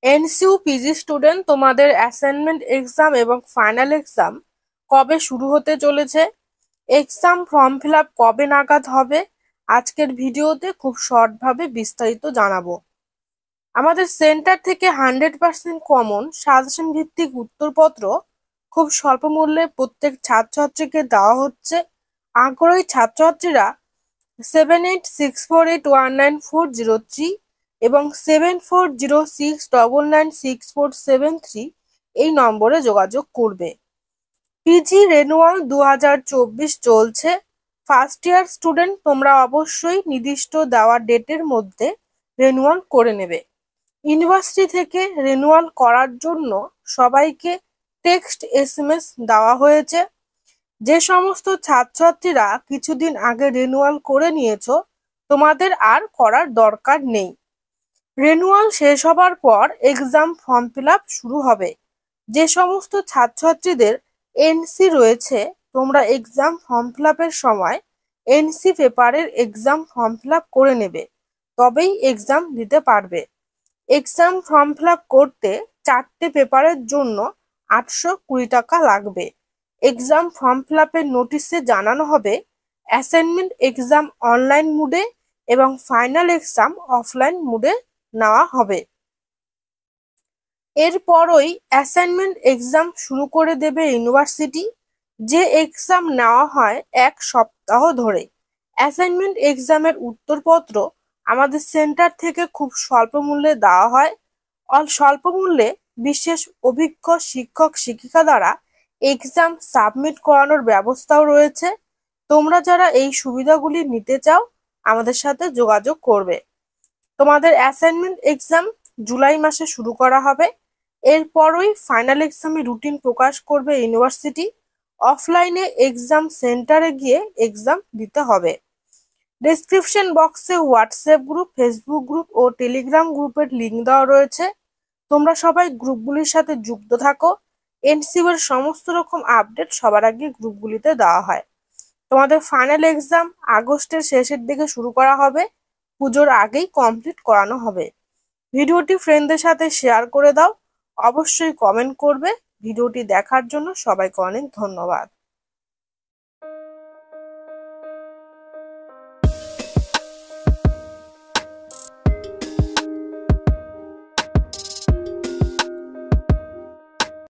NCU PG student, তোমাদের assignment exam এবং final exam কবে শুরু হতে চলেছে? এক্সাম ফর্ম ফিল আপ কবে নাগাদ হবে? আজকের ভিডিওতে খুব শর্টভাবে বিস্তারিত জানাবো। আমাদের সেন্টার থেকে 100% কমন সাজেশন ভিত্তিক উত্তরপত্র খুব স্বল্প মূল্যে প্রত্যেক ছাত্রছাত্রীকে দেওয়া হচ্ছে। আগ্রহী ছাত্রছাত্রীরা 7864819403 এবং 7406996473 এই নম্বরে যোগাযোগ করবে। পিজি রেনুয়াল 2024 চলছে। ফার্স্ট ইয়ার স্টুডেন্ট তোমরা অবশ্যই নির্দিষ্ট দেওয়া ডেটের মধ্যে রেনুয়াল করে নেবে। ইউনিভার্সিটি থেকে রেনুয়াল করার জন্য সবাইকে টেক্সট এসএমএস দেওয়া হয়েছে। যে সমস্ত ছাত্রছাত্রীরা কিছুদিন আগে রেনুয়াল করে নিয়েছো, তোমাদের আর করার দরকার নেই। রেনুয়াল শেষ হবার পর এক্সাম ফর্ম ফিল আপ শুরু হবে। যে সমস্ত ছাত্রছাত্রীদের এনসি রয়েছে, তোমরা এক্সাম ফর্ম ফিল আপের সময় এনসি পেপারের এক্সাম ফর্ম ফিল আপ করে নেবে, তবেই এক্সাম দিতে পারবে। এক্সাম ফর্ম ফিল আপ করতে 4টে পেপারের জন্য 820 টাকা লাগবে। এক্সাম ফর্ম ফিল আপের নোটিশে জানানো হবে অ্যাসাইনমেন্ট এক্সাম অনলাইন মোডে এবং ফাইনাল এক্সাম অফলাইন মোডে নেওয়া হবে। এরপরই অ্যাসাইনমেন্ট এক্সাম শুরু করে দেবে ইউনিভার্সিটি। যে এক্সাম নেওয়া হয় 1 সপ্তাহ ধরে। অ্যাসাইনমেন্ট এক্সামের উত্তরপত্র আমাদের সেন্টার থেকে খুব স্বল্প মূল্যে দেওয়া হয়। স্বল্প মূল্যে বিশেষ অভিজ্ঞ শিক্ষক শিক্ষিকা দ্বারা এক্সাম সাবমিট করানোর ব্যবস্থাও রয়েছে। তোমরা যারা এই সুবিধাগুলি নিতে চাও, আমাদের সাথে যোগাযোগ করবে। তোমাদের অ্যাসাইনমেন্ট এক্সাম জুলাই মাসে শুরু করা হবে। এরপরই ফাইনাল এক্সামের রুটিন প্রকাশ করবে ইউনিভার্সিটি। অফলাইনে এক্সাম সেন্টারে গিয়ে এক্সাম দিতে হবে। ডেসক্রিপশন বক্সে হোয়াটসঅ্যাপ গ্রুপ, ফেসবুক গ্রুপ ও টেলিগ্রাম গ্রুপের লিঙ্ক দেওয়া রয়েছে। তোমরা সবাই গ্রুপগুলির সাথে যুক্ত থাকো। এনসিইউ এর সমস্ত রকম আপডেট সবার আগে গ্রুপগুলিতে দেওয়া হয়। তোমাদের ফাইনাল এক্সাম আগস্টের শেষের দিকে শুরু করা হবে। পুজোর আগেই কমপ্লিট করানো হবে। ভিডিওটি ফ্রেন্ডদের সাথে শেয়ার করে দাও। অবশ্যই কমেন্ট করবে। ভিডিওটি দেখার জন্য সবাইকে অনেক ধন্যবাদ।